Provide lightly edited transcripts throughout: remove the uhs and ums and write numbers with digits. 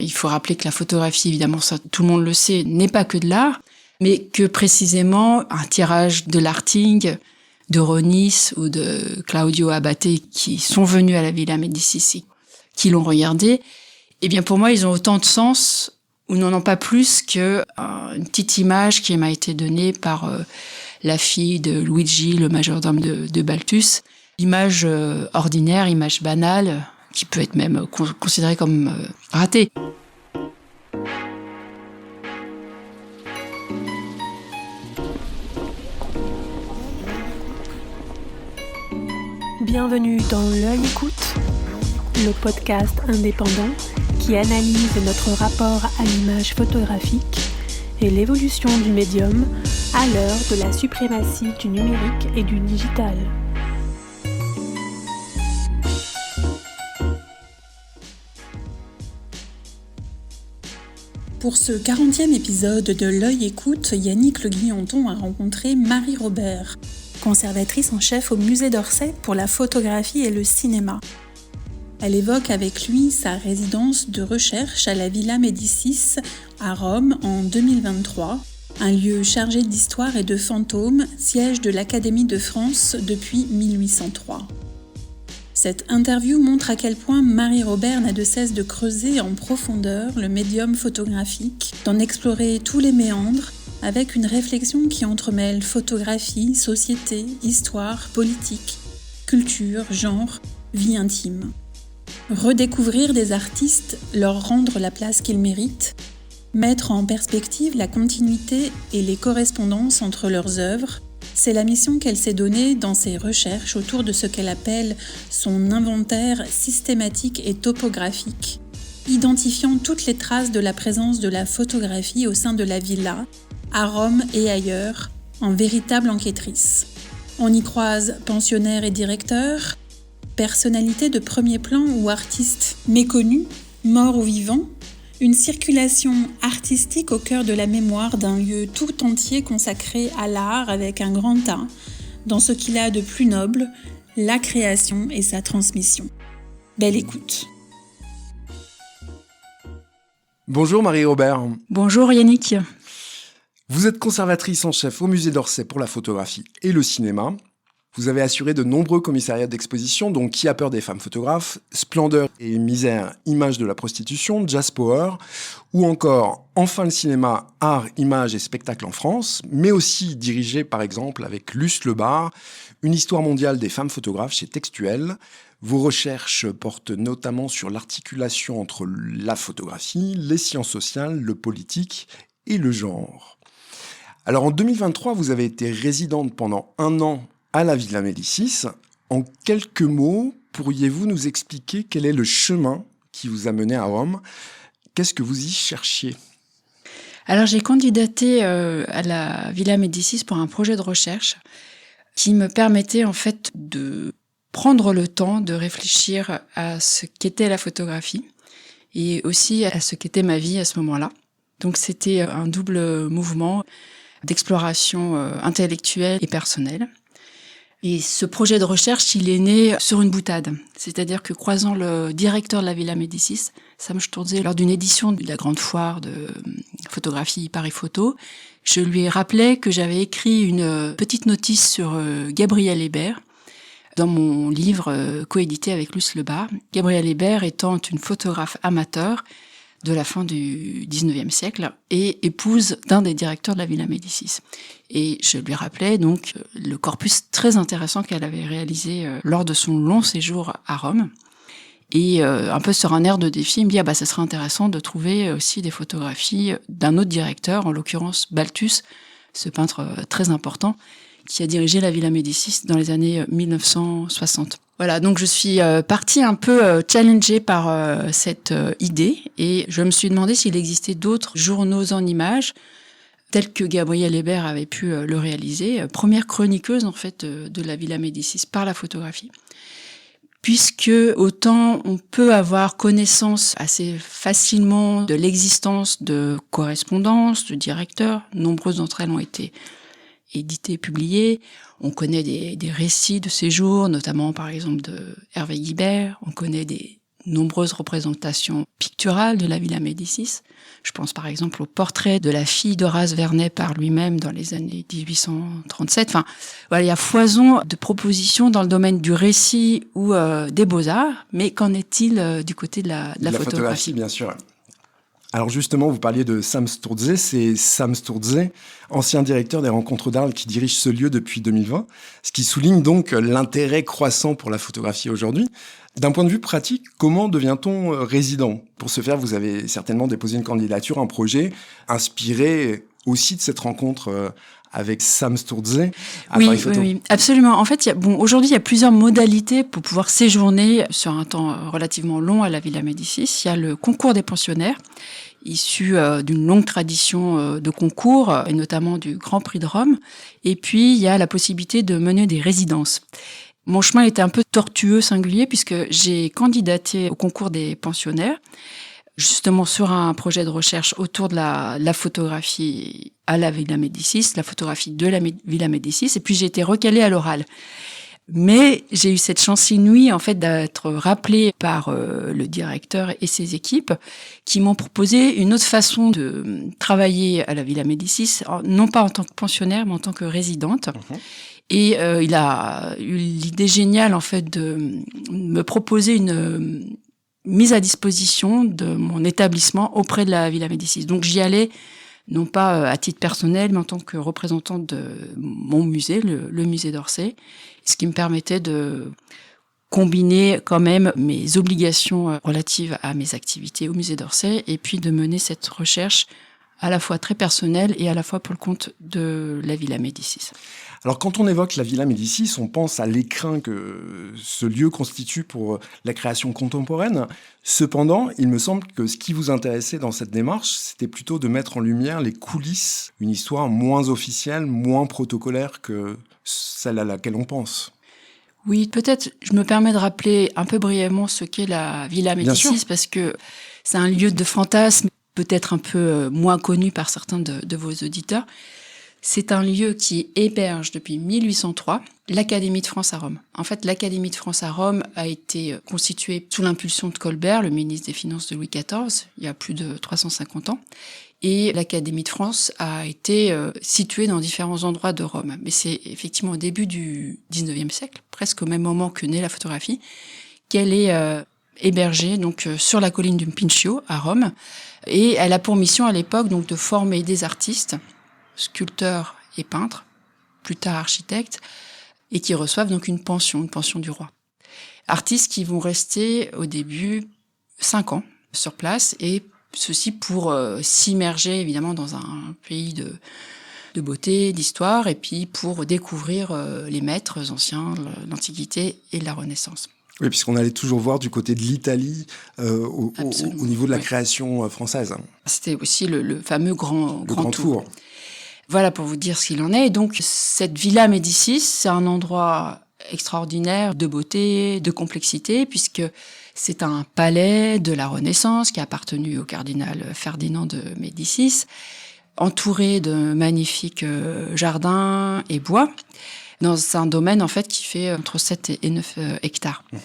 Il faut rappeler que la photographie, évidemment, ça, tout le monde le sait, n'est pas que de l'art, mais que précisément un tirage de Lartigue, de Ronis ou de Claudio Abate qui sont venus à la Villa Médicis, qui l'ont regardé, eh bien pour moi, ils ont autant de sens ou n'en ont pas plus que une petite image qui m'a été donnée par la fille de Luigi, le majordome de Balthus. Image ordinaire, image banale, qui peut être même considérée comme ratée. Bienvenue dans L'œil écoute, le podcast indépendant qui analyse notre rapport à l'image photographique et l'évolution du médium à l'heure de la suprématie du numérique et du digital. Pour ce 40e épisode de L'œil écoute, Yannick Le Guillanton a rencontré Marie Robert, conservatrice en chef au musée d'Orsay pour la photographie et le cinéma. Elle évoque avec lui sa résidence de recherche à la Villa Médicis à Rome en 2023, un lieu chargé d'histoire et de fantômes, siège de l'Académie de France depuis 1803. Cette interview montre à quel point Marie Robert n'a de cesse de creuser en profondeur le médium photographique, d'en explorer tous les méandres, avec une réflexion qui entremêle photographie, société, histoire, politique, culture, genre, vie intime. Redécouvrir des artistes, leur rendre la place qu'ils méritent, mettre en perspective la continuité et les correspondances entre leurs œuvres, c'est la mission qu'elle s'est donnée dans ses recherches autour de ce qu'elle appelle son inventaire systématique et topographique, identifiant toutes les traces de la présence de la photographie au sein de la villa, à Rome et ailleurs, en véritable enquêtrice. On y croise pensionnaires et directeurs, personnalités de premier plan ou artistes méconnus, morts ou vivants, une circulation artistique au cœur de la mémoire d'un lieu tout entier consacré à l'art avec un grand A, dans ce qu'il a de plus noble, la création et sa transmission. Belle écoute. Bonjour Marie Robert. Bonjour Yannick. Vous êtes conservatrice en chef au musée d'Orsay pour la photographie et le cinéma. Vous avez assuré de nombreux commissariats d'exposition, dont Qui a peur des femmes photographes, Splendeur et misère, images de la prostitution, Jazz Power, ou encore Enfin le cinéma, art, images et spectacle en France, mais aussi dirigé par exemple avec Luce Lebar, une histoire mondiale des femmes photographes chez Textuel. Vos recherches portent notamment sur l'articulation entre la photographie, les sciences sociales, le politique et le genre. Alors en 2023, vous avez été résidente pendant 1 an à la Villa Médicis. En quelques mots, pourriez-vous nous expliquer quel est le chemin qui vous a mené à Rome ? Qu'est-ce que vous y cherchiez ? Alors j'ai candidaté à la Villa Médicis pour un projet de recherche qui me permettait en fait de prendre le temps de réfléchir à ce qu'était la photographie et aussi à ce qu'était ma vie à ce moment-là. Donc c'était un double mouvement d'exploration intellectuelle et personnelle. Et ce projet de recherche, il est né sur une boutade. C'est-à-dire que croisant le directeur de la Villa Médicis, Sam Sturze, lors d'une édition de la grande foire de photographie Paris Photo, je lui rappelais que j'avais écrit une petite notice sur Gabrielle Hébert dans mon livre coédité avec Luce Lebar. Gabrielle Hébert étant une photographe amateur de la fin du 19e siècle et épouse d'un des directeurs de la Villa Médicis. Et je lui rappelais donc le corpus très intéressant qu'elle avait réalisé lors de son long séjour à Rome. Et un peu sur un air de défi, il me dit ça serait intéressant de trouver aussi des photographies d'un autre directeur, en l'occurrence Balthus, ce peintre très important, qui a dirigé la Villa Médicis dans les années 1960. Voilà, donc je suis partie un peu challengée par cette idée et je me suis demandé s'il existait d'autres journaux en images tels que Gabrielle Hébert avait pu le réaliser, première chroniqueuse en fait de la Villa Médicis par la photographie. Puisque autant on peut avoir connaissance assez facilement de l'existence de correspondances, de directeurs, nombreuses d'entre elles ont été éditées, publiées. On connaît des récits de séjours, notamment par exemple de Hervé Guibert. On connaît des nombreuses représentations picturales de la Villa Médicis. Je pense par exemple au portrait de la fille d'Horace Vernet par lui-même dans les années 1837. Enfin, voilà, il y a foison de propositions dans le domaine du récit ou des beaux-arts, mais qu'en est-il du côté de la photographie, bien sûr. Alors justement, vous parliez de Sam Sturze, c'est Sam Sturze, ancien directeur des Rencontres d'Arles qui dirige ce lieu depuis 2020, ce qui souligne donc l'intérêt croissant pour la photographie aujourd'hui. D'un point de vue pratique, comment devient-on résident ? Pour ce faire, vous avez certainement déposé une candidature, un projet inspiré aussi de cette rencontre avec Sam Sturze à Paris Photo. Oui, absolument. En fait, aujourd'hui, il y a plusieurs modalités pour pouvoir séjourner sur un temps relativement long à la Villa Médicis. Il y a le concours des pensionnaires, issu d'une longue tradition de concours, et notamment du Grand Prix de Rome. Et puis, il y a la possibilité de mener des résidences. Mon chemin était un peu tortueux, singulier, puisque j'ai candidaté au concours des pensionnaires, justement sur un projet de recherche autour de la photographie à la Villa Médicis, la photographie de la Villa Médicis, et puis j'ai été recalée à l'oral. Mais j'ai eu cette chance inouïe, en fait, d'être rappelée par le directeur et ses équipes qui m'ont proposé une autre façon de travailler à la Villa Médicis, non pas en tant que pensionnaire, mais en tant que résidente. Mmh. Et il a eu l'idée géniale, en fait, de me proposer une mise à disposition de mon établissement auprès de la Villa Médicis. Donc j'y allais, non pas à titre personnel, mais en tant que représentante de mon musée, le musée d'Orsay, ce qui me permettait de combiner quand même mes obligations relatives à mes activités au musée d'Orsay et puis de mener cette recherche à la fois très personnelle et à la fois pour le compte de la Villa Médicis. Alors, quand on évoque la Villa Médicis, on pense à l'écrin que ce lieu constitue pour la création contemporaine. Cependant, il me semble que ce qui vous intéressait dans cette démarche, c'était plutôt de mettre en lumière les coulisses, une histoire moins officielle, moins protocolaire que celle à laquelle on pense. Oui, peut-être je me permets de rappeler un peu brièvement ce qu'est la Villa Médicis, parce que c'est un lieu de fantasme, peut-être un peu moins connu par certains de vos auditeurs. C'est un lieu qui héberge depuis 1803 l'Académie de France à Rome. En fait, l'Académie de France à Rome a été constituée sous l'impulsion de Colbert, le ministre des Finances de Louis XIV, il y a plus de 350 ans. Et l'Académie de France a été située dans différents endroits de Rome. Mais c'est effectivement au début du 19e siècle, presque au même moment que naît la photographie, qu'elle est hébergée donc sur la colline du Pincio à Rome. Et elle a pour mission à l'époque donc de former des artistes, sculpteurs et peintres, plus tard architectes, et qui reçoivent donc une pension du roi. Artistes qui vont rester au début 5 ans sur place, et ceci pour s'immerger évidemment dans un pays de beauté, d'histoire, et puis pour découvrir les maîtres anciens, l'Antiquité et la Renaissance. Oui, puisqu'on allait toujours voir du côté de l'Italie au niveau de la création française. C'était aussi le fameux grand tour. Tour. Voilà pour vous dire ce qu'il en est. Et donc, cette Villa Médicis, c'est un endroit extraordinaire de beauté, de complexité, puisque c'est un palais de la Renaissance qui a appartenu au cardinal Ferdinand de Médicis, entouré de magnifiques jardins et bois, dans un domaine en fait qui fait entre 7 et 9 hectares. Mmh.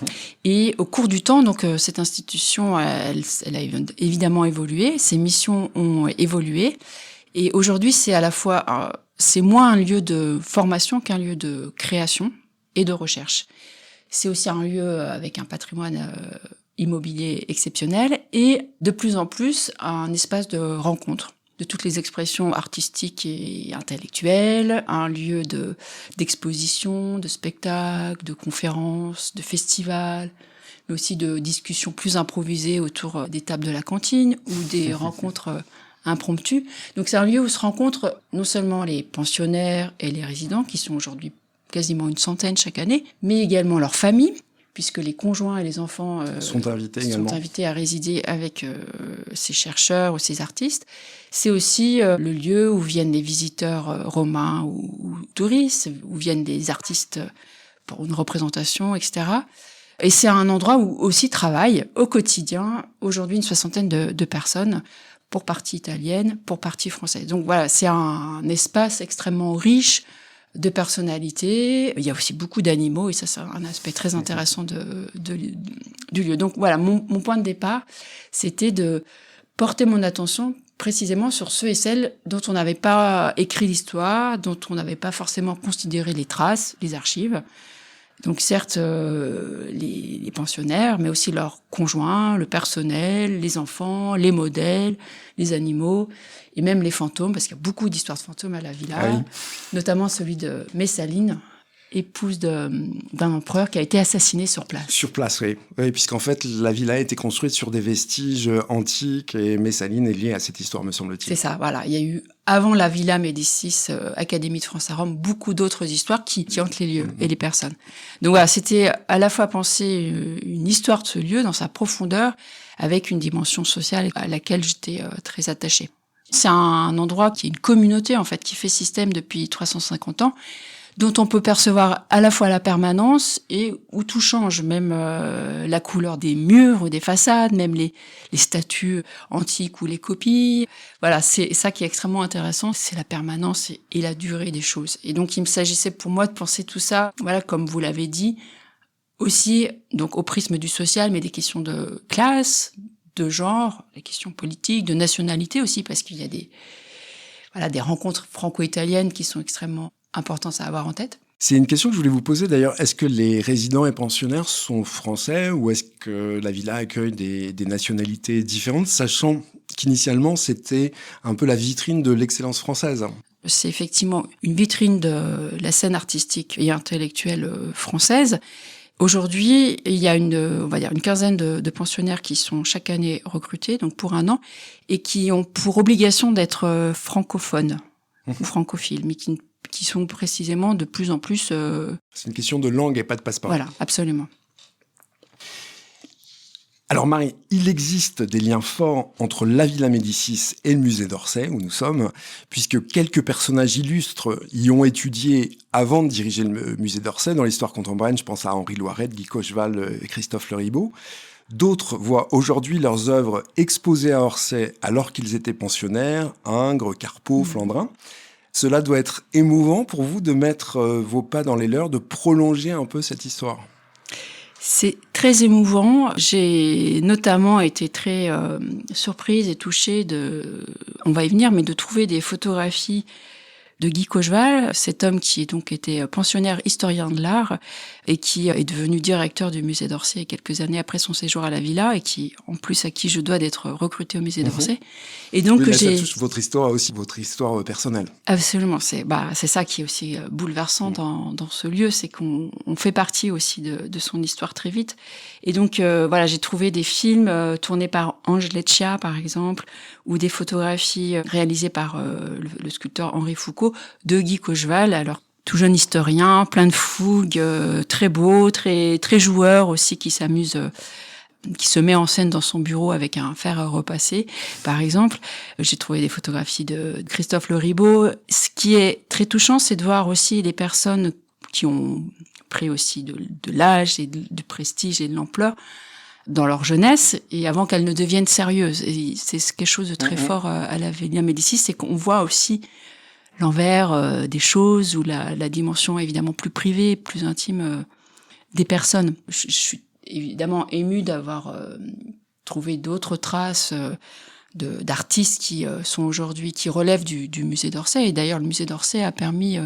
Et au cours du temps, donc cette institution, elle a évidemment évolué, ses missions ont évolué. Et aujourd'hui, c'est à la fois, c'est moins un lieu de formation qu'un lieu de création et de recherche. C'est aussi un lieu avec un patrimoine immobilier exceptionnel et de plus en plus un espace de rencontre de toutes les expressions artistiques et intellectuelles, un lieu d'exposition, de spectacles, de conférences, de festivals, mais aussi de discussions plus improvisées autour des tables de la cantine ou des rencontres impromptu. Donc c'est un lieu où se rencontrent non seulement les pensionnaires et les résidents, qui sont aujourd'hui quasiment une centaine chaque année, mais également leurs familles, puisque les conjoints et les enfants sont invités à résider avec ces chercheurs ou ces artistes. C'est aussi le lieu où viennent les visiteurs romains ou touristes, où viennent des artistes pour une représentation, etc. Et c'est un endroit où aussi travaillent au quotidien, aujourd'hui une soixantaine de personnes, pour partie italienne, pour partie française. Donc voilà, c'est un espace extrêmement riche de personnalités. Il y a aussi beaucoup d'animaux et ça, c'est un aspect très intéressant du lieu. Donc voilà, mon point de départ, c'était de porter mon attention précisément sur ceux et celles dont on n'avait pas écrit l'histoire, dont on n'avait pas forcément considéré les traces, les archives. Donc certes, les pensionnaires, mais aussi leurs conjoints, le personnel, les enfants, les modèles, les animaux, et même les fantômes, parce qu'il y a beaucoup d'histoires de fantômes à la villa, notamment celui de Messaline, épouse d'un empereur qui a été assassiné sur place. Sur place, oui. Oui, puisqu'en fait, la villa a été construite sur des vestiges antiques et Messaline est liée à cette histoire, me semble-t-il. C'est ça, voilà. Il y a eu, avant la Villa Médicis, Académie de France à Rome, beaucoup d'autres histoires qui hantent les lieux et les personnes. Donc voilà, c'était à la fois penser une histoire de ce lieu dans sa profondeur, avec une dimension sociale à laquelle j'étais très attachée. C'est un endroit qui est une communauté, en fait, qui fait système depuis 350 ans, dont on peut percevoir à la fois la permanence et où tout change, même la couleur des murs ou des façades, même les statues antiques ou les copies. Voilà, c'est ça qui est extrêmement intéressant, c'est la permanence et la durée des choses. Et donc, il me s'agissait pour moi de penser tout ça, voilà, comme vous l'avez dit, aussi donc au prisme du social, mais des questions de classe, de genre, des questions politiques, de nationalité aussi, parce qu'il y a des rencontres franco-italiennes qui sont extrêmement importantes à avoir en tête. C'est une question que je voulais vous poser d'ailleurs. Est-ce que les résidents et pensionnaires sont français ou est-ce que la villa accueille des nationalités différentes, sachant qu'initialement c'était un peu la vitrine de l'excellence française? C'est effectivement une vitrine de la scène artistique et intellectuelle française. Aujourd'hui, il y a on va dire une quinzaine de pensionnaires qui sont chaque année recrutés, donc pour un an, et qui ont pour obligation d'être francophones ou francophiles, mais qui sont précisément de plus en plus... C'est une question de langue et pas de passeport. Voilà, absolument. Alors Marie, il existe des liens forts entre la Villa Médicis et le musée d'Orsay, où nous sommes, puisque quelques personnages illustres y ont étudié avant de diriger le musée d'Orsay. Dans l'histoire contemporaine, je pense à Henri Loiret, Guy Cocheval et Christophe Le Ribaud. D'autres voient aujourd'hui leurs œuvres exposées à Orsay alors qu'ils étaient pensionnaires, Ingres, Carpeaux, Flandrin. Cela doit être émouvant pour vous de mettre vos pas dans les leurs, de prolonger un peu cette histoire. C'est très émouvant. J'ai notamment été très surprise et touchée on va y venir, mais de trouver des photographies de Guy Cocheval, cet homme qui donc était pensionnaire historien de l'art et qui est devenu directeur du musée d'Orsay quelques années après son séjour à la villa et qui, en plus, à qui je dois d'être recruté au musée d'Orsay. Et donc, oui, ça touche votre histoire aussi, votre histoire personnelle. Absolument. C'est ça qui est aussi bouleversant dans ce lieu, c'est qu'on fait partie aussi de son histoire très vite. Et donc, voilà, j'ai trouvé des films tournés par Ange Leccia, par exemple, ou des photographies réalisées par le sculpteur Henri Foucault de Guy Cocheval, alors tout jeune historien, plein de fougue, très beau, très très joueur aussi, qui s'amuse, qui se met en scène dans son bureau avec un fer à repasser, par exemple. J'ai trouvé des photographies de Christophe Le Ribaud. Ce qui est très touchant, c'est de voir aussi les personnes qui ont pris aussi de l'âge et du prestige et de l'ampleur dans leur jeunesse et avant qu'elles ne deviennent sérieuses. Et c'est quelque chose de très fort à la Villa Médicis, c'est qu'on voit aussi l'envers des choses ou la dimension évidemment plus privée, plus intime des personnes. Je suis évidemment émue d'avoir trouvé d'autres traces d'artistes qui sont aujourd'hui, qui relèvent du musée d'Orsay. Et d'ailleurs, le musée d'Orsay a permis,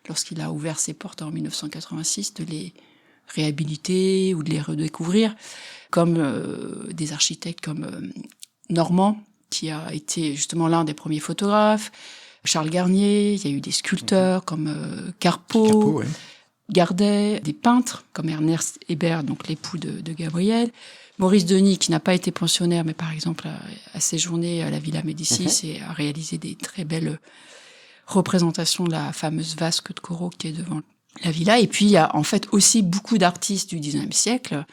lorsqu'il a ouvert ses portes en 1986, de les réhabiliter ou de les redécouvrir, comme des architectes comme Normand, qui a été justement l'un des premiers photographes, Charles Garnier, il y a eu des sculpteurs comme Carpeaux, Gardet, des peintres comme Ernest Hébert, donc l'époux de Gabrielle, Maurice Denis, qui n'a pas été pensionnaire, mais par exemple a séjourné à la Villa Médicis et a réalisé des très belles représentations de la fameuse vasque de Corot qui est devant la villa. Et puis il y a en fait aussi beaucoup d'artistes du XIXe siècle,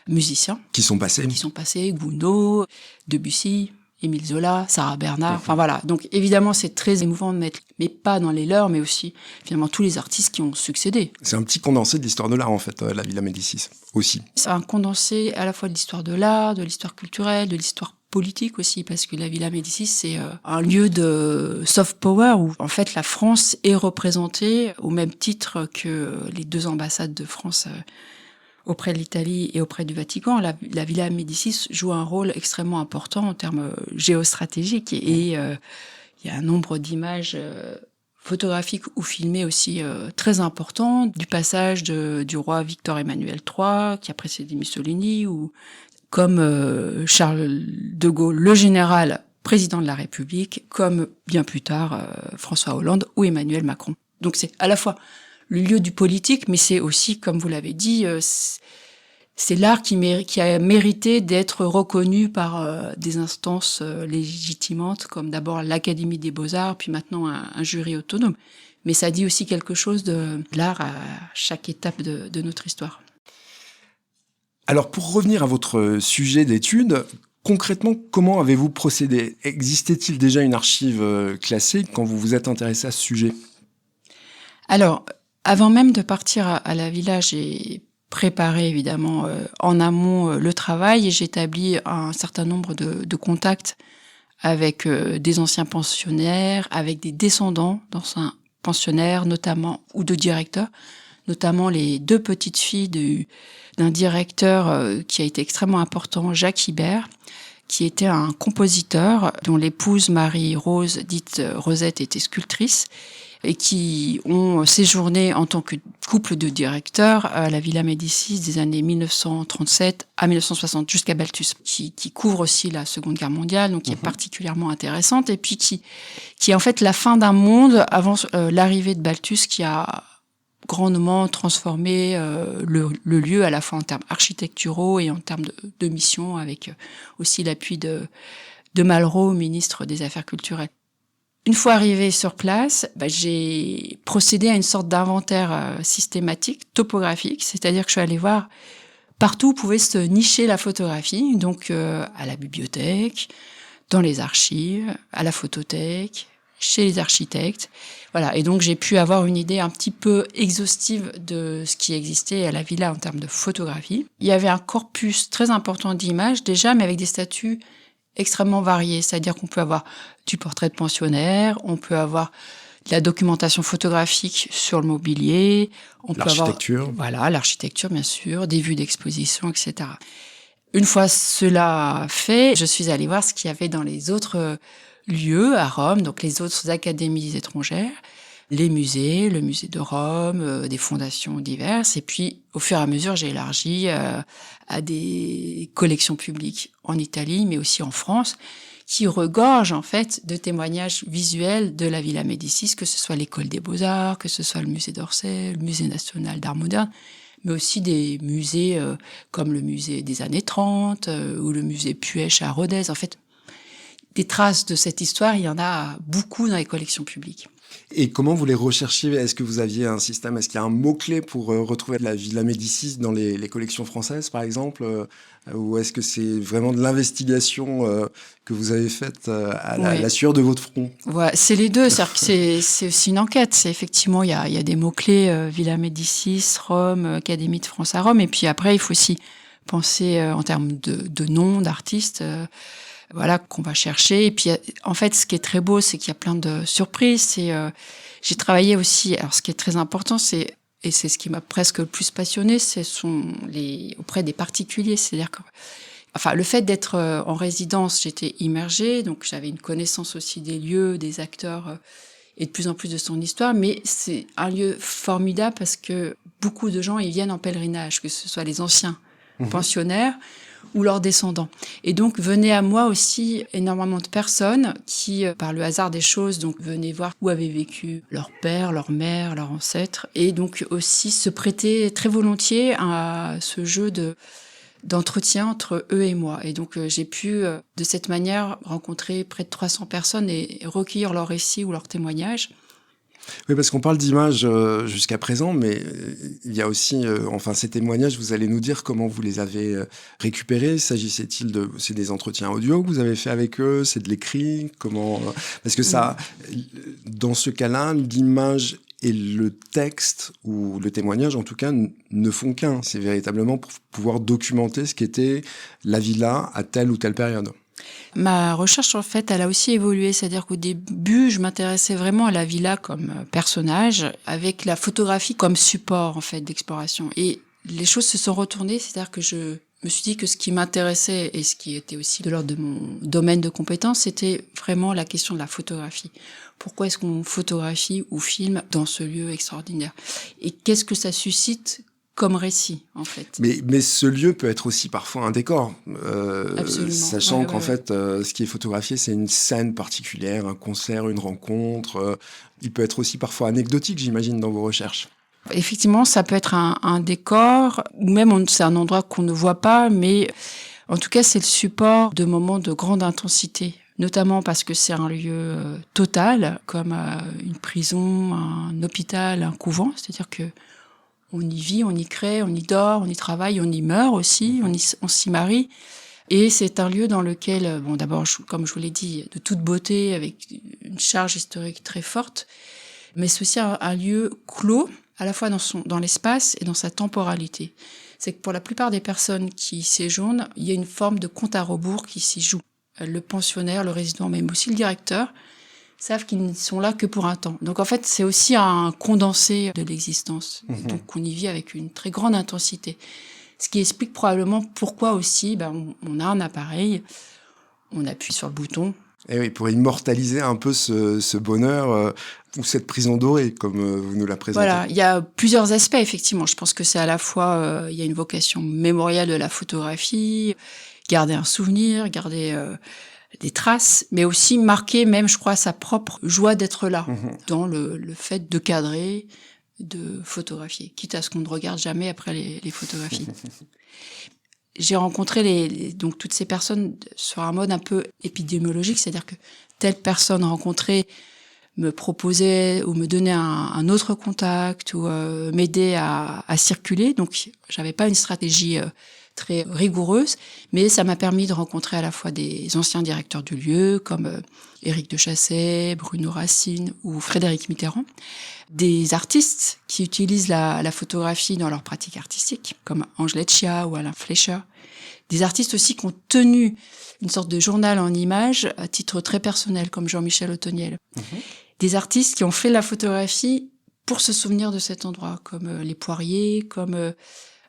musiciens. Qui sont passés, Gounod, Debussy, Émile Zola, Sarah Bernard, enfin voilà. Donc évidemment, c'est très émouvant de mettre, mais pas dans les leurs, mais aussi finalement tous les artistes qui ont succédé. C'est un petit condensé de l'histoire de l'art en fait, la Villa Médicis aussi. C'est un condensé à la fois de l'histoire de l'art, de l'histoire culturelle, de l'histoire politique aussi, parce que la Villa Médicis, c'est un lieu de soft power où, en fait, la France est représentée au même titre que les 2 ambassades de France auprès de l'Italie et auprès du Vatican. La Villa Médicis joue un rôle extrêmement important en termes géostratégiques et il y a un nombre d'images photographiques ou filmées aussi très important, du passage du roi Victor Emmanuel III qui a précédé Mussolini, ou comme Charles de Gaulle, le général président de la République, comme bien plus tard François Hollande ou Emmanuel Macron. Donc c'est à la fois le lieu du politique, mais c'est aussi, comme vous l'avez dit, c'est l'art qui a mérité d'être reconnu par des instances légitimantes, comme d'abord l'Académie des Beaux-Arts, puis maintenant un jury autonome. Mais ça dit aussi quelque chose de l'art à chaque étape de notre histoire. Alors, pour revenir à votre sujet d'étude, concrètement, comment avez-vous procédé ? Existait-il déjà une archive classée quand vous vous êtes intéressé à ce sujet ? Alors, avant même de partir à la villa, j'ai préparé évidemment en amont le travail et j'ai établi un certain nombre de contacts avec des anciens pensionnaires, avec des descendants d'anciens pensionnaires notamment, ou de directeurs, notamment les 2 petites filles d'un directeur qui a été extrêmement important, Jacques Ibert, qui était un compositeur dont l'épouse Marie-Rose, dite Rosette, était sculptrice, et qui ont séjourné en tant que couple de directeurs à la Villa Médicis des années 1937 à 1960 jusqu'à Balthus, qui couvre aussi la Seconde Guerre mondiale, donc qui est particulièrement intéressante, et puis qui est en fait la fin d'un monde avant l'arrivée de Balthus, qui a grandement transformé le lieu à la fois en termes architecturaux et en termes de mission, avec aussi l'appui de Malraux, ministre des Affaires culturelles. Une fois arrivé sur place, j'ai procédé à une sorte d'inventaire systématique, topographique, c'est-à-dire que je suis allée voir partout où pouvait se nicher la photographie, donc à la bibliothèque, dans les archives, à la photothèque, chez les architectes. Voilà, et donc j'ai pu avoir une idée un petit peu exhaustive de ce qui existait à la villa en termes de photographie. Il y avait un corpus très important d'images déjà, mais avec des statuts extrêmement variés, c'est-à-dire qu'on peut avoir du portrait de pensionnaire, on peut avoir de la documentation photographique sur le mobilier, on peut avoir l'architecture bien sûr, des vues d'exposition, etc. Une fois cela fait, je suis allée voir ce qu'il y avait dans les autres lieux à Rome, donc les autres académies étrangères, les musées, le musée de Rome, des fondations diverses, et puis au fur et à mesure j'ai élargi à des collections publiques en Italie, mais aussi en France, qui regorgent en fait de témoignages visuels de la Villa Médicis, que ce soit l'École des Beaux-Arts, que ce soit le musée d'Orsay, le musée national d'art moderne, mais aussi des musées comme le musée des années 30 ou le musée Puech à Rodez. En fait, des traces de cette histoire, il y en a beaucoup dans les collections publiques. Et comment vous les recherchiez ? Est-ce que vous aviez un système ? Est-ce qu'il y a un mot-clé pour retrouver la Villa Médicis dans les collections françaises, par exemple ? Ou est-ce que c'est vraiment de l'investigation que vous avez faite à la sueur de votre front ? Ouais, c'est les deux. C'est-à-dire que c'est aussi une enquête. C'est effectivement, il y a des mots-clés, Villa Médicis, Rome, Académie de France à Rome. Et puis après, il faut aussi penser en termes de noms, d'artistes, qu'on va chercher. Et puis, en fait, ce qui est très beau, c'est qu'il y a plein de surprises. J'ai travaillé aussi, alors ce qui est très important, et c'est ce qui m'a presque le plus passionnée, auprès des particuliers. C'est-à-dire que, le fait d'être en résidence, j'étais immergée, donc j'avais une connaissance aussi des lieux, des acteurs, et de plus en plus de son histoire. Mais c'est un lieu formidable parce que beaucoup de gens, ils viennent en pèlerinage, que ce soit les anciens pensionnaires ou leurs descendants. Et donc, venaient à moi aussi énormément de personnes qui, par le hasard des choses, donc venaient voir où avaient vécu leur père, leur mère, leurs ancêtres, et donc aussi se prêter très volontiers à ce jeu d'entretien entre eux et moi. Et donc, j'ai pu, de cette manière, rencontrer près de 300 personnes et recueillir leurs récits ou leurs témoignages. Oui, parce qu'on parle d'images jusqu'à présent, mais il y a aussi, ces témoignages, vous allez nous dire comment vous les avez récupérés. S'agissait-il c'est des entretiens audio que vous avez fait avec eux, c'est de l'écrit, comment ? Parce que ça, dans ce cas-là, l'image et le texte, ou le témoignage en tout cas, ne font qu'un. C'est véritablement pour pouvoir documenter ce qu'était la villa à telle ou telle période. Ma recherche, en fait, elle a aussi évolué. C'est-à-dire qu'au début, je m'intéressais vraiment à la villa comme personnage, avec la photographie comme support, en fait, d'exploration. Et les choses se sont retournées. C'est-à-dire que je me suis dit que ce qui m'intéressait et ce qui était aussi de l'ordre de mon domaine de compétence, c'était vraiment la question de la photographie. Pourquoi est-ce qu'on photographie ou filme dans ce lieu extraordinaire? Et qu'est-ce que ça suscite comme récit, en fait? Mais ce lieu peut être aussi parfois un décor, Absolument. sachant Ouais, qu'en ouais, fait, ce qui est photographié, c'est une scène particulière, un concert, une rencontre. Il peut être aussi parfois anecdotique, j'imagine, dans vos recherches. Effectivement, ça peut être un décor, ou même c'est un endroit qu'on ne voit pas, mais en tout cas, c'est le support de moments de grande intensité, notamment parce que c'est un lieu total, comme une prison, un hôpital, un couvent, c'est-à-dire que on y vit, on y crée, on y dort, on y travaille, on y meurt aussi, on s'y marie. Et c'est un lieu dans lequel, bon, d'abord, comme je vous l'ai dit, de toute beauté, avec une charge historique très forte, mais c'est aussi un lieu clos, à la fois dans l'espace et dans sa temporalité. C'est que pour la plupart des personnes qui y séjournent, il y a une forme de compte à rebours qui s'y joue. Le pensionnaire, le résident, même aussi le directeur, savent qu'ils ne sont là que pour un temps. Donc en fait, c'est aussi un condensé de l'existence. Donc on y vit avec une très grande intensité. Ce qui explique probablement pourquoi aussi on a un appareil, on appuie sur le bouton. Et oui, pour immortaliser un peu ce bonheur ou cette prison dorée, comme vous nous la présentez. Voilà, il y a plusieurs aspects, effectivement. Je pense que c'est à la fois, il y a une vocation mémoriale de la photographie, garder un souvenir, garder des traces, mais aussi marquer même, je crois, sa propre joie d'être là, dans le fait de cadrer, de photographier, quitte à ce qu'on ne regarde jamais après les photographies. J'ai rencontré donc toutes ces personnes sur un mode un peu épidémiologique, c'est-à-dire que telle personne rencontrée me proposait ou me donnait un autre contact ou m'aidait à circuler. Donc, j'avais pas une stratégie très rigoureuse, mais ça m'a permis de rencontrer à la fois des anciens directeurs du lieu, comme Éric de Chassey, Bruno Racine ou Frédéric Mitterrand, des artistes qui utilisent la photographie dans leur pratique artistique, comme Angela Chia ou Alain Fleischer, des artistes aussi qui ont tenu une sorte de journal en images à titre très personnel, comme Jean-Michel Otoniel. Des artistes qui ont fait la photographie pour se souvenir de cet endroit, comme les Poirier, comme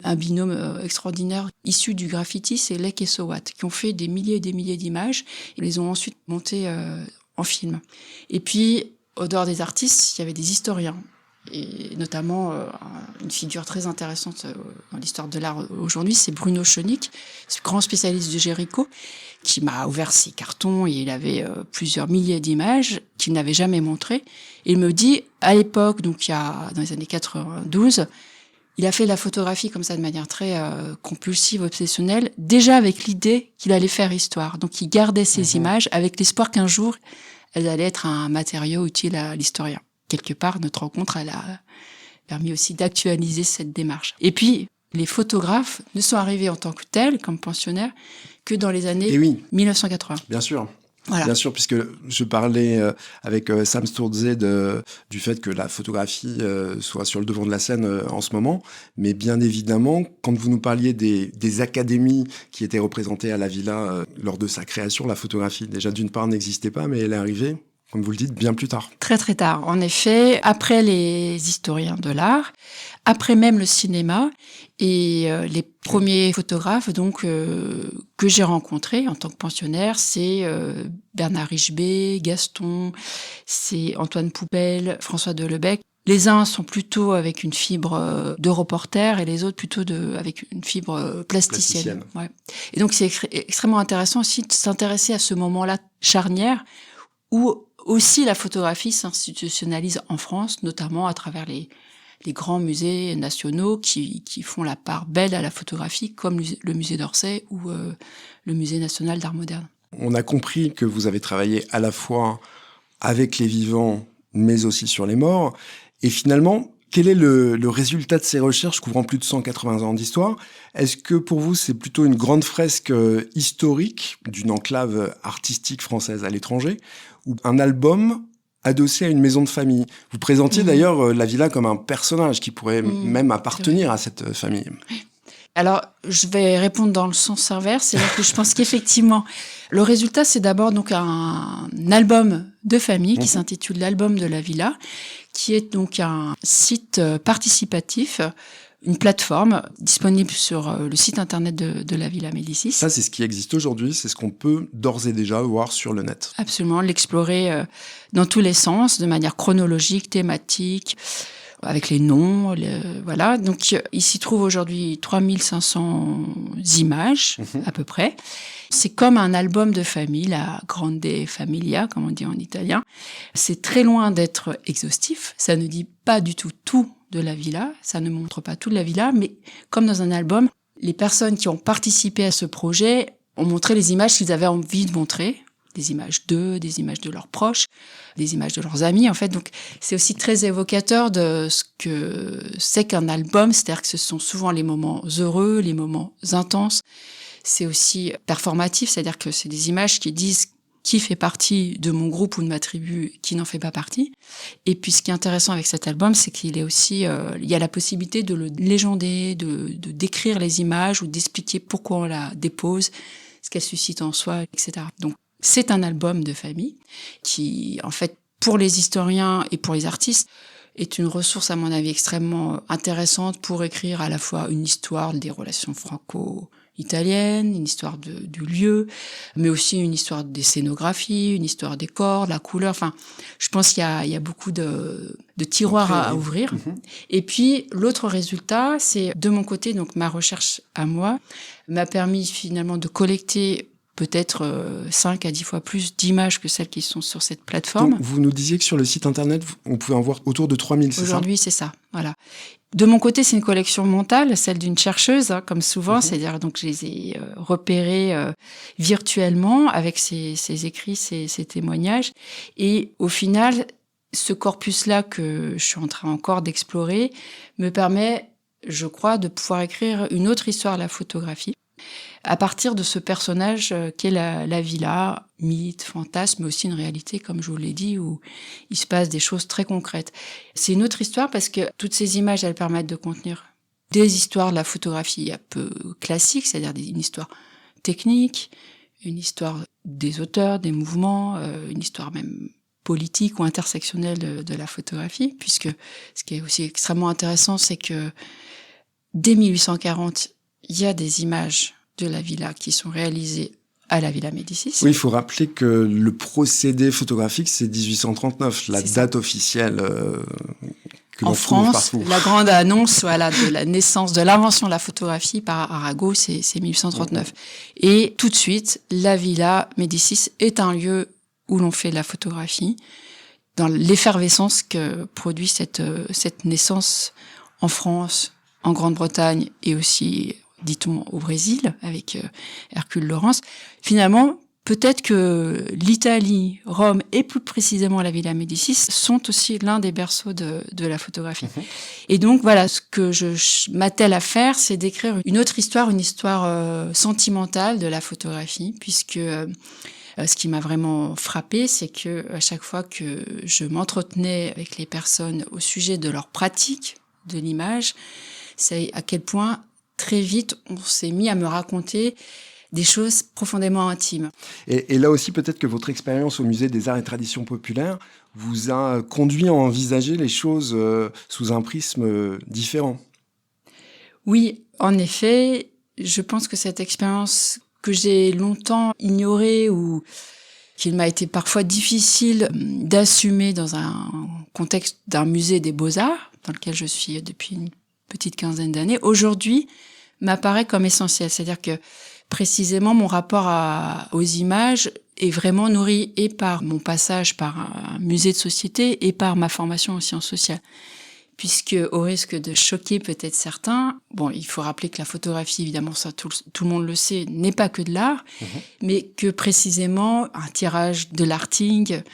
un binôme extraordinaire issu du graffiti, c'est Lek et Sowat, qui ont fait des milliers et des milliers d'images et les ont ensuite montées en film. Et puis, au dehors des artistes, il y avait des historiens, et notamment une figure très intéressante dans l'histoire de l'art aujourd'hui, c'est Bruno Schoenig, ce grand spécialiste de Géricault, qui m'a ouvert ses cartons et il avait plusieurs milliers d'images qu'il n'avait jamais montrées. Et il me dit, à l'époque, donc dans les années 92, il a fait la photographie comme ça de manière très compulsive, obsessionnelle, déjà avec l'idée qu'il allait faire histoire. Donc il gardait ces images avec l'espoir qu'un jour, elles allaient être un matériau utile à l'historien. Quelque part, notre rencontre, elle a permis aussi d'actualiser cette démarche. Et puis, les photographes ne sont arrivés en tant que tels, comme pensionnaires, que dans les années 1980. Bien sûr. Voilà. Bien sûr, puisque je parlais avec Sam Sturze du fait que la photographie soit sur le devant de la scène en ce moment. Mais bien évidemment, quand vous nous parliez des académies qui étaient représentées à la Villa lors de sa création, la photographie, déjà d'une part, n'existait pas, mais elle est arrivée, comme vous le dites, bien plus tard. Très très tard, en effet, après les historiens de l'art, après même le cinéma, et les premiers photographes donc que j'ai rencontrés en tant que pensionnaire, c'est Bernard Richebé, Gaston, c'est Antoine Poupel, François Delebecq. Les uns sont plutôt avec une fibre de reporter et les autres plutôt avec une fibre plasticienne. Ouais. Et donc c'est extrêmement intéressant aussi de s'intéresser à ce moment-là charnière où aussi la photographie s'institutionnalise en France, notamment à travers les grands musées nationaux qui font la part belle à la photographie, comme le musée d'Orsay ou le musée national d'art moderne. On a compris que vous avez travaillé à la fois avec les vivants, mais aussi sur les morts. Et finalement, quel est le résultat de ces recherches couvrant plus de 180 ans d'histoire? Est-ce que pour vous, c'est plutôt une grande fresque historique d'une enclave artistique française à l'étranger, ou un album adossé à une maison de famille? Vous présentiez d'ailleurs la villa comme un personnage qui pourrait même appartenir à cette famille. Alors, je vais répondre dans le sens inverse. C'est-à-dire que je pense qu'effectivement, le résultat, c'est d'abord donc un album de famille qui s'intitule l'album de la villa, qui est donc un site participatif, une plateforme disponible sur le site internet de la Villa Médicis. Ça, c'est ce qui existe aujourd'hui, c'est ce qu'on peut d'ores et déjà voir sur le net. Absolument, l'explorer dans tous les sens, de manière chronologique, thématique, avec les noms, voilà. Donc, il s'y trouve aujourd'hui 3500 images, à peu près. C'est comme un album de famille, la Grande Familia, comme on dit en italien. C'est très loin d'être exhaustif. Ça ne dit pas du tout de la villa. Ça ne montre pas toute la villa, mais comme dans un album, les personnes qui ont participé à ce projet ont montré les images qu'ils avaient envie de montrer. Des images d'eux, des images de leurs proches, des images de leurs amis, en fait. Donc, c'est aussi très évocateur de ce que c'est qu'un album, c'est-à-dire que ce sont souvent les moments heureux, les moments intenses. C'est aussi performatif, c'est-à-dire que c'est des images qui disent qui fait partie de mon groupe ou de ma tribu, qui n'en fait pas partie. Et puis, ce qui est intéressant avec cet album, c'est qu'il est aussi, il y a la possibilité de le légender, de décrire les images ou d'expliquer pourquoi on la dépose, ce qu'elle suscite en soi, etc. Donc, c'est un album de famille qui, en fait, pour les historiens et pour les artistes, est une ressource, à mon avis, extrêmement intéressante pour écrire à la fois une histoire des relations franco-italiennes, une histoire du lieu, mais aussi une histoire des scénographies, une histoire des corps, de la couleur. Enfin, je pense qu'il y a beaucoup de tiroirs à ouvrir. Et puis, l'autre résultat, c'est, de mon côté, donc ma recherche à moi, m'a permis finalement de collecter peut-être 5 à 10 fois plus d'images que celles qui sont sur cette plateforme. Donc, vous nous disiez que sur le site internet, on pouvait en voir autour de 3000, c'est ça ? Aujourd'hui, c'est ça, voilà. De mon côté, c'est une collection mentale, celle d'une chercheuse, hein, comme souvent, c'est-à-dire donc je les ai repérés virtuellement avec ses écrits, ses témoignages. Et au final, ce corpus-là que je suis en train encore d'explorer me permet, je crois, de pouvoir écrire une autre histoire de la photographie à partir de ce personnage qu'est la villa, mythe, fantasme, mais aussi une réalité, comme je vous l'ai dit, où il se passe des choses très concrètes. C'est une autre histoire parce que toutes ces images, elles permettent de contenir des histoires de la photographie un peu classiques, c'est-à-dire une histoire technique, une histoire des auteurs, des mouvements, une histoire même politique ou intersectionnelle de la photographie, puisque ce qui est aussi extrêmement intéressant, c'est que dès 1840, il y a des images de la villa qui sont réalisées à la Villa Médicis. Oui, il faut rappeler que le procédé photographique, c'est 1839, la date officielle que l'on en trouve France, partout. La grande annonce de la naissance, de l'invention de la photographie par Arago, c'est 1839. Et tout de suite, la Villa Médicis est un lieu où l'on fait de la photographie, dans l'effervescence que produit cette naissance en France, en Grande-Bretagne et aussi, dit-on, au Brésil, avec Hercule Laurence. Finalement, peut-être que l'Italie, Rome et plus précisément la Villa Médicis sont aussi l'un des berceaux de la photographie. Et donc, voilà, ce que je m'attelle à faire, c'est d'écrire une autre histoire, une histoire sentimentale de la photographie, puisque ce qui m'a vraiment frappée, c'est que à chaque fois que je m'entretenais avec les personnes au sujet de leur pratique de l'image, c'est à quel point très vite on s'est mis à me raconter des choses profondément intimes. Et là aussi, peut-être que votre expérience au Musée des Arts et Traditions Populaires vous a conduit à envisager les choses sous un prisme différent. Oui, en effet, je pense que cette expérience que j'ai longtemps ignorée ou qu'il m'a été parfois difficile d'assumer dans un contexte d'un musée des Beaux-Arts, dans lequel je suis depuis une petite quinzaine d'années, aujourd'hui m'apparaît comme essentiel. C'est-à-dire que précisément mon rapport aux images est vraiment nourri et par mon passage par un musée de société et par ma formation en sciences sociales. Puisque, au risque de choquer peut-être certains, bon, il faut rappeler que la photographie, évidemment, ça tout le monde le sait, n'est pas que de l'art, mais que précisément un tirage de Lartigue,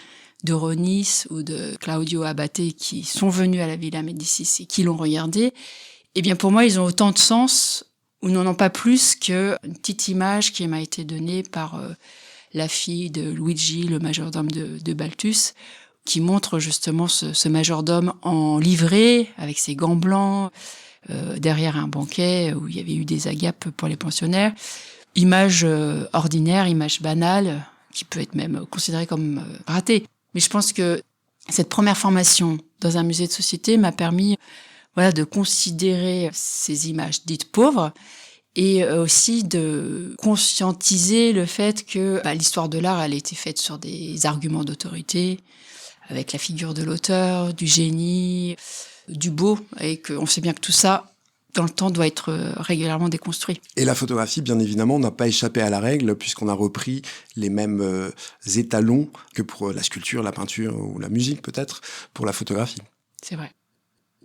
de Ronis ou de Claudio Abate qui sont venus à la Villa Médicis et qui l'ont regardé, eh bien pour moi, ils ont autant de sens ou n'en ont pas plus qu'une petite image qui m'a été donnée par la fille de Luigi, le majordome de Balthus, qui montre justement ce majordome en livrée, avec ses gants blancs, derrière un banquet où il y avait eu des agapes pour les pensionnaires. Image ordinaire, image banale, qui peut être même considérée comme ratée. Mais je pense que cette première formation dans un musée de société m'a permis de considérer ces images dites pauvres et aussi de conscientiser le fait que l'histoire de l'art, elle a été faite sur des arguments d'autorité, avec la figure de l'auteur, du génie, du beau, et qu'on sait bien que tout ça, dans le temps, doit être régulièrement déconstruit. Et la photographie, bien évidemment, n'a pas échappé à la règle, puisqu'on a repris les mêmes étalons que pour la sculpture, la peinture ou la musique, peut-être, pour la photographie. C'est vrai.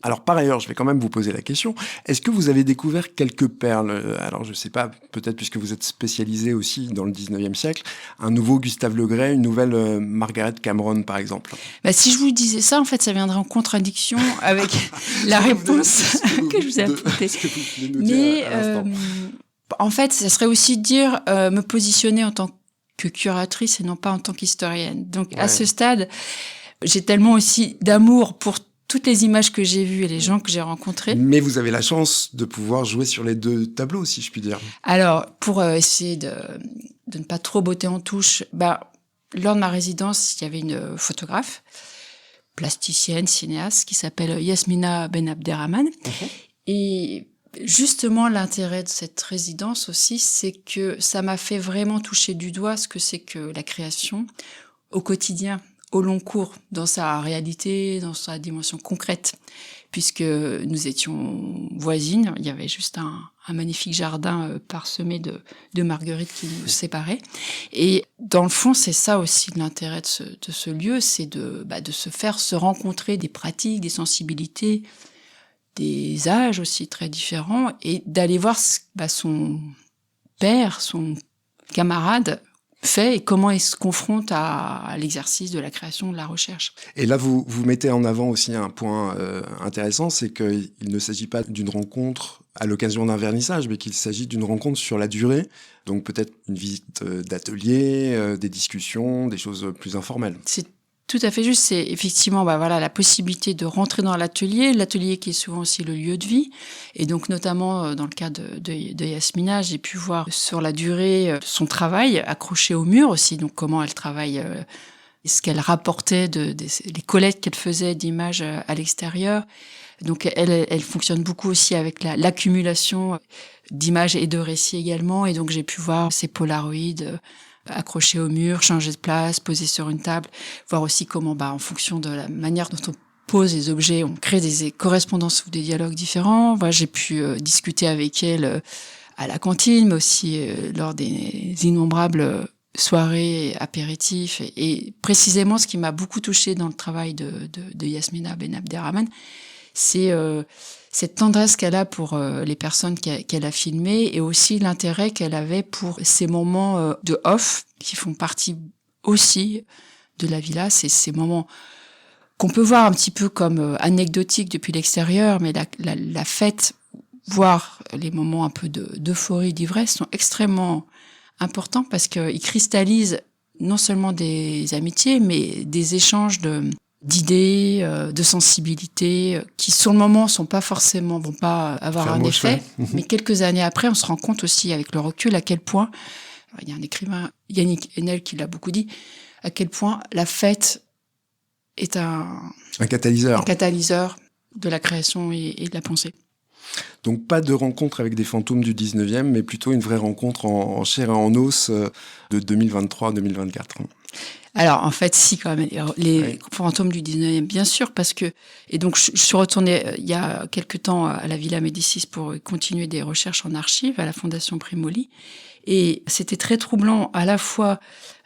Alors, par ailleurs, je vais quand même vous poser la question, est-ce que vous avez découvert quelques perles? Alors, je sais pas, peut-être puisque vous êtes spécialisé aussi dans le 19e siècle, un nouveau Gustave Le Gray, une nouvelle Margaret Cameron, par exemple. Si je vous disais ça, en fait, ça viendrait en contradiction avec la réponse que je vous ai apportée. Mais, en fait, ça serait aussi dire me positionner en tant que curatrice et non pas en tant qu'historienne. Donc, à ce stade, j'ai tellement aussi d'amour pour toutes les images que j'ai vues et les gens que j'ai rencontrés. Mais vous avez la chance de pouvoir jouer sur les deux tableaux, si je puis dire. Alors, pour essayer de ne pas trop botter en touche, lors de ma résidence, il y avait une photographe, plasticienne, cinéaste, qui s'appelle Yasmina Ben Abderrahmane. Et justement, l'intérêt de cette résidence aussi, c'est que ça m'a fait vraiment toucher du doigt ce que c'est que la création au quotidien, au long cours, dans sa réalité, dans sa dimension concrète, puisque nous étions voisines. Il y avait juste un magnifique jardin parsemé de marguerites qui nous séparait. Et dans le fond, c'est ça aussi l'intérêt de ce lieu, c'est de se faire se rencontrer des pratiques, des sensibilités, des âges aussi très différents, et d'aller voir son père, son camarade, fait et comment il se confronte à l'exercice de la création, de la recherche. Et là, vous mettez en avant aussi un point intéressant, c'est qu'il ne s'agit pas d'une rencontre à l'occasion d'un vernissage, mais qu'il s'agit d'une rencontre sur la durée, donc peut-être une visite d'atelier, des discussions, des choses plus informelles. C'est tout à fait juste, c'est effectivement la possibilité de rentrer dans l'atelier qui est souvent aussi le lieu de vie. Et donc notamment dans le cas de Yasmina, j'ai pu voir sur la durée son travail accroché au mur aussi, donc comment elle travaille, ce qu'elle rapportait, les collectes qu'elle faisait d'images à l'extérieur. Donc elle fonctionne beaucoup aussi avec l'accumulation d'images et de récits également. Et donc j'ai pu voir ces polaroïdes accroché au mur, changer de place, poser sur une table, voir aussi comment, en fonction de la manière dont on pose les objets, on crée des correspondances ou des dialogues différents. J'ai pu discuter avec elle à la cantine, mais aussi lors des innombrables soirées, apéritifs. Et précisément, ce qui m'a beaucoup touchée dans le travail de Yasmina Ben Abderrahmane, c'est cette tendresse qu'elle a pour les personnes qu'elle a filmées et aussi l'intérêt qu'elle avait pour ces moments de off qui font partie aussi de la villa. C'est ces moments qu'on peut voir un petit peu comme anecdotiques depuis l'extérieur, mais la fête, voire les moments un peu d'euphorie, d'ivresse sont extrêmement importants parce qu'ils cristallisent non seulement des amitiés, mais des échanges d'idées, de sensibilités, qui sur le moment vont pas avoir un effet, mais quelques années après, on se rend compte aussi avec le recul à quel point, il y a un écrivain, Yannick Enel, qui l'a beaucoup dit, à quel point la fête est un catalyseur de la création et de la pensée. Donc pas de rencontre avec des fantômes du 19e, mais plutôt une vraie rencontre en chair et en os de 2023-2024. Alors, en fait, si, quand même, les fantômes du 19e, bien sûr, parce que... Et donc, je suis retournée il y a quelque temps à la Villa Médicis pour continuer des recherches en archives à la Fondation Primoli. Et c'était très troublant à la fois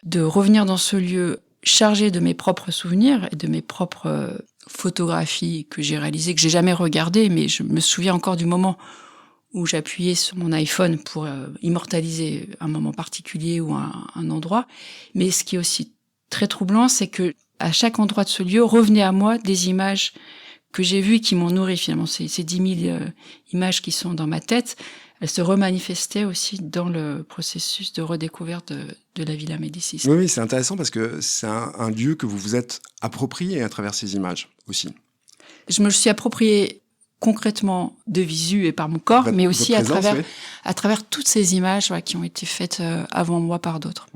de revenir dans ce lieu chargé de mes propres souvenirs et de mes propres photographies que j'ai réalisées, que j'ai jamais regardées, mais je me souviens encore du moment où j'appuyais sur mon iPhone pour immortaliser un moment particulier ou un endroit. Mais ce qui est aussi très troublant, c'est que à chaque endroit de ce lieu revenaient à moi des images que j'ai vues et qui m'ont nourri finalement. Ces 10 000 images qui sont dans ma tête, elles se remanifestaient aussi dans le processus de redécouverte de la Villa Médicis. Oui, c'est intéressant parce que c'est un lieu que vous vous êtes approprié à travers ces images aussi. Je me le suis approprié concrètement de visu et par mon corps, mais aussi Votre présence, à travers toutes ces images qui ont été faites avant moi par d'autres.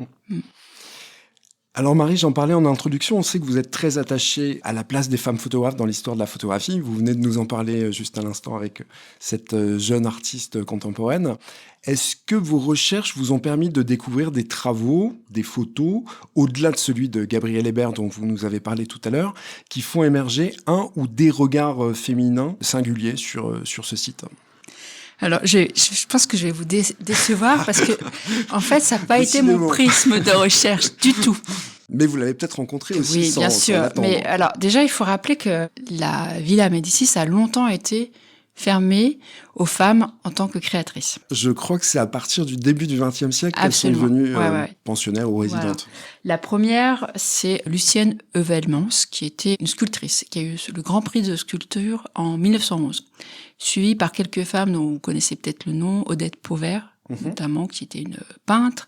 Alors Marie, j'en parlais en introduction, on sait que vous êtes très attachée à la place des femmes photographes dans l'histoire de la photographie. Vous venez de nous en parler juste à l'instant avec cette jeune artiste contemporaine. Est-ce que vos recherches vous ont permis de découvrir des travaux, des photos, au-delà de celui de Gabrielle Hébert dont vous nous avez parlé tout à l'heure, qui font émerger un ou des regards féminins singuliers sur ce site ? Alors, je pense que je vais vous décevoir parce que, en fait, ça n'a pas été mon prisme de recherche du tout. Mais vous l'avez peut-être rencontré aussi oui, sans bien sûr. l'attendre. Mais alors, déjà, il faut rappeler que la Villa Médicis a longtemps été fermée aux femmes en tant que créatrices. Je crois que c'est à partir du début du XXe siècle qu'elles sont devenues pensionnaires ou résidentes. Voilà. La première, c'est Lucienne Heuvelmans, qui était une sculptrice, qui a eu le Grand Prix de sculpture en 1911, suivie par quelques femmes dont vous connaissez peut-être le nom, Odette Pauvert, notamment, qui était une peintre,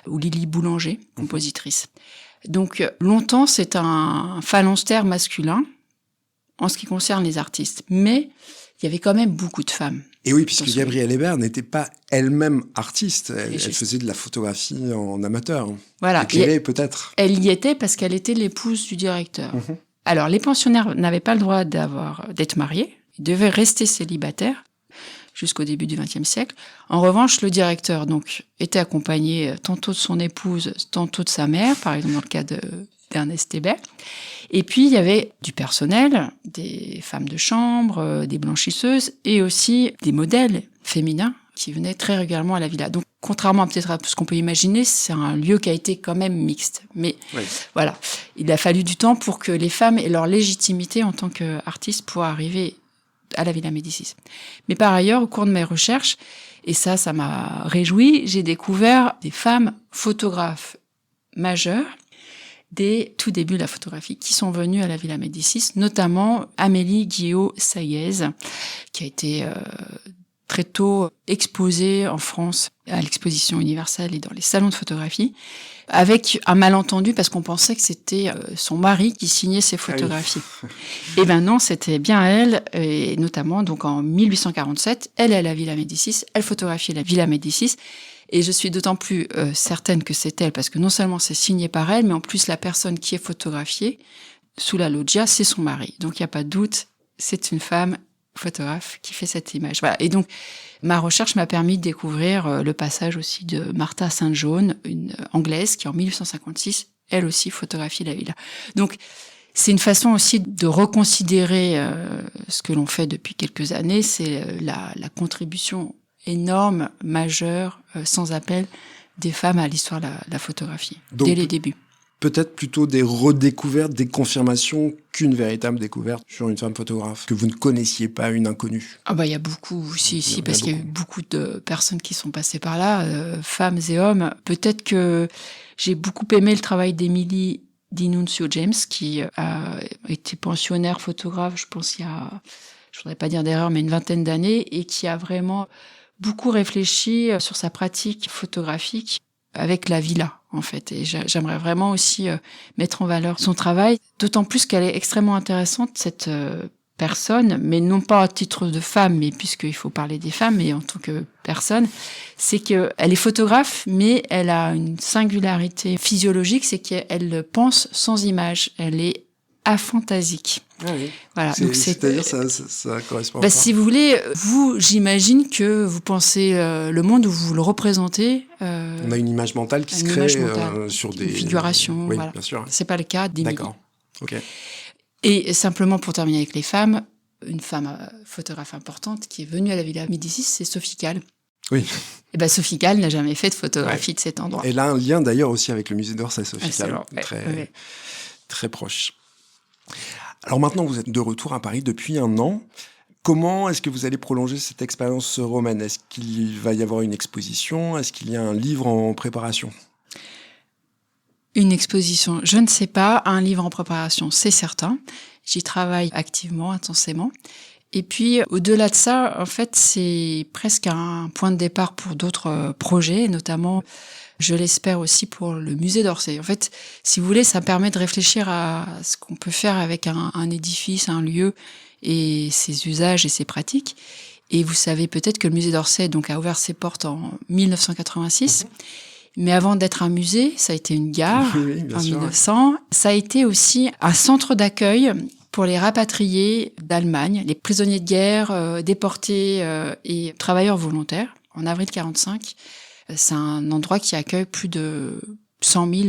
ou Lily Boulanger, compositrice. Donc, longtemps, c'est un phalanstère masculin en ce qui concerne les artistes. Mais il y avait quand même beaucoup de femmes. Et oui, puisque Gabrielle Hébert n'était pas elle-même artiste. Elle faisait de la photographie en amateur. Voilà. Éclairée, peut-être. Elle y était parce qu'elle était l'épouse du directeur. Alors, les pensionnaires n'avaient pas le droit d'être mariés. Ils devaient rester célibataires jusqu'au début du XXe siècle. En revanche, le directeur donc était accompagné tantôt de son épouse, tantôt de sa mère, par exemple dans le cas d'Ernest Hébert. Et puis, il y avait du personnel, des femmes de chambre, des blanchisseuses et aussi des modèles féminins qui venaient très régulièrement à la villa. Donc, contrairement peut-être à ce qu'on peut imaginer, c'est un lieu qui a été quand même mixte. Mais voilà, il a fallu du temps pour que les femmes aient leur légitimité en tant qu'artistes pour arriver à la Villa Médicis. Mais par ailleurs, au cours de mes recherches, et ça m'a réjoui, j'ai découvert des femmes photographes majeures dès tout début de la photographie, qui sont venues à la Villa Médicis, notamment Amélie Guillot-Saillez, qui a été très tôt exposée en France à l'exposition universelle et dans les salons de photographie, avec un malentendu parce qu'on pensait que c'était son mari qui signait ses photographies. Et ben non, c'était bien elle, et notamment donc en 1847, elle est à la Villa Médicis, elle photographiait la Villa Médicis. Et je suis d'autant plus certaine que c'est elle, parce que non seulement c'est signé par elle, mais en plus la personne qui est photographiée sous la loggia, c'est son mari. Donc il n'y a pas de doute, c'est une femme photographe qui fait cette image. Voilà. Et donc ma recherche m'a permis de découvrir le passage aussi de Martha St. John, une Anglaise qui en 1856, elle aussi photographie la villa. Donc c'est une façon aussi de reconsidérer ce que l'on fait depuis quelques années, c'est la contribution énorme, majeure, sans appel, des femmes à l'histoire de la photographie, donc, dès les débuts. Peut-être plutôt des redécouvertes, des confirmations qu'une véritable découverte sur une femme photographe, que vous ne connaissiez pas, une inconnue. Ah bah il y a beaucoup, parce qu'il y a eu beaucoup de personnes qui sont passées par là, femmes et hommes. Peut-être que j'ai beaucoup aimé le travail d'Émilie D'Annunzio James, qui a été pensionnaire photographe, je pense il y a, je voudrais pas dire d'erreur, mais une vingtaine d'années, et qui a vraiment beaucoup réfléchi sur sa pratique photographique avec la villa, en fait. Et j'aimerais vraiment aussi mettre en valeur son travail, d'autant plus qu'elle est extrêmement intéressante, cette personne, mais non pas à titre de femme, mais puisqu'il faut parler des femmes, mais en tant que personne, c'est qu'elle est photographe, mais elle a une singularité physiologique, c'est qu'elle pense sans image, elle est aphantasique. Ah oui. Voilà. Donc c'est-à-dire ça correspond à si vous voulez, vous, j'imagine que vous pensez le monde où vous le représentez. On a une image mentale qui se crée sur des figurations. Oui, voilà. bien sûr. C'est pas le cas d'Émilie. D'accord. Ok. Et simplement pour terminer avec les femmes, une femme photographe importante qui est venue à la Villa Médicis, c'est Sophie Calle. Oui. Et ben Sophie Calle n'a jamais fait de photographie de cet endroit. Elle a un lien d'ailleurs aussi avec le musée d'Orsay, Sophie Calle, très très proche. Alors maintenant, vous êtes de retour à Paris depuis 1 an. Comment est-ce que vous allez prolonger cette expérience romaine ? Est-ce qu'il va y avoir une exposition ? Est-ce qu'il y a un livre en préparation ? Une exposition, je ne sais pas. Un livre en préparation, c'est certain. J'y travaille activement, intensément. Et puis, au-delà de ça, en fait, c'est presque un point de départ pour d'autres projets, notamment, je l'espère aussi pour le musée d'Orsay. En fait, si vous voulez, ça permet de réfléchir à ce qu'on peut faire avec un édifice, un lieu, et ses usages et ses pratiques. Et vous savez peut-être que le musée d'Orsay donc, a ouvert ses portes en 1986. Mais avant d'être un musée, ça a été une gare en 1900. Ça a été aussi un centre d'accueil pour les rapatriés d'Allemagne, les prisonniers de guerre, déportés et travailleurs volontaires. En avril 1945, c'est un endroit qui accueille plus de 100 000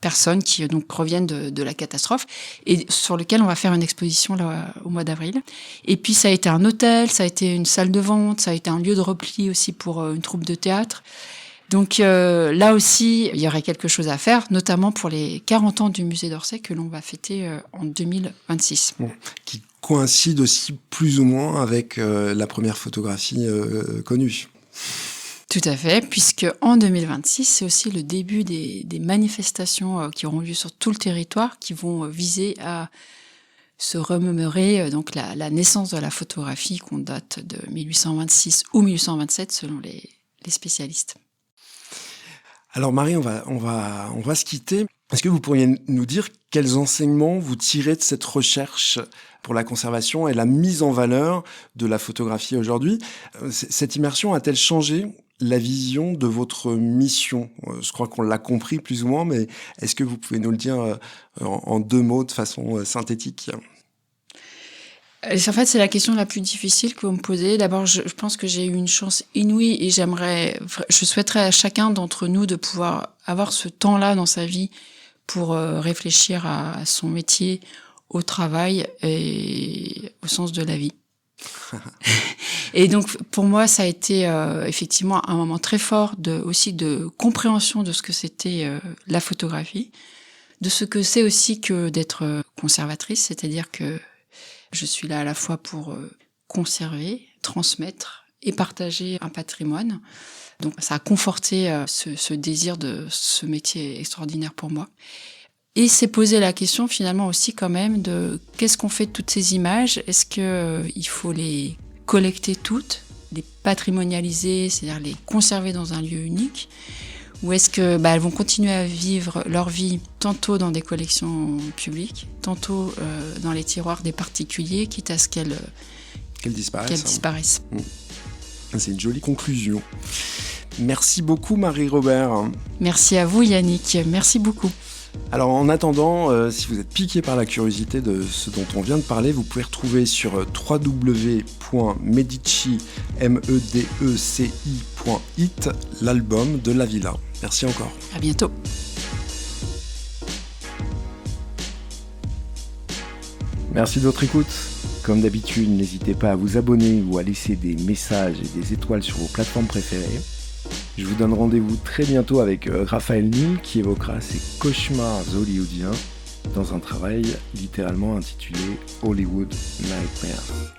personnes qui donc reviennent de la catastrophe et sur lequel on va faire une exposition là, au mois d'avril. Et puis ça a été un hôtel, ça a été une salle de vente, ça a été un lieu de repli aussi pour une troupe de théâtre. Donc là aussi, il y aurait quelque chose à faire, notamment pour les 40 ans du musée d'Orsay que l'on va fêter en 2026. Bon, qui coïncide aussi plus ou moins avec la première photographie connue. Tout à fait, puisque en 2026, c'est aussi le début des manifestations qui auront lieu sur tout le territoire, qui vont viser à se remémorer donc la naissance de la photographie qu'on date de 1826 ou 1827 selon les spécialistes. Alors Marie, on va se quitter. Est-ce que vous pourriez nous dire quels enseignements vous tirez de cette recherche pour la conservation et la mise en valeur de la photographie aujourd'hui ? Cette immersion a-t-elle changé la vision de votre mission ? Je crois qu'on l'a compris plus ou moins, mais est-ce que vous pouvez nous le dire en 2 mots de façon synthétique ? En fait, c'est la question la plus difficile que vous me posez. D'abord, je pense que j'ai eu une chance inouïe et je souhaiterais à chacun d'entre nous de pouvoir avoir ce temps-là dans sa vie pour réfléchir à son métier, au travail et au sens de la vie. Et donc, pour moi, ça a été effectivement un moment très fort aussi de compréhension de ce que c'était la photographie, de ce que c'est aussi que d'être conservatrice, c'est-à-dire que je suis là à la fois pour conserver, transmettre et partager un patrimoine. Donc ça a conforté ce désir de ce métier extraordinaire pour moi. Et c'est poser la question finalement aussi quand même de qu'est-ce qu'on fait de toutes ces images ? Est-ce qu'il faut les collecter toutes, les patrimonialiser, c'est-à-dire les conserver dans un lieu unique ? Ou est-ce que elles vont continuer à vivre leur vie tantôt dans des collections publiques, tantôt dans les tiroirs des particuliers, quitte à ce qu'elles disparaissent. C'est une jolie conclusion. Merci beaucoup Marie Robert. Merci à vous Yannick, merci beaucoup. Alors en attendant, si vous êtes piqué par la curiosité de ce dont on vient de parler, vous pouvez retrouver sur www.medici.it l'album de la villa. Merci encore. À bientôt. Merci de votre écoute. Comme d'habitude, n'hésitez pas à vous abonner ou à laisser des messages et des étoiles sur vos plateformes préférées. Je vous donne rendez-vous très bientôt avec Raphaël Nil qui évoquera ses cauchemars hollywoodiens dans un travail littéralement intitulé Hollywood Nightmares.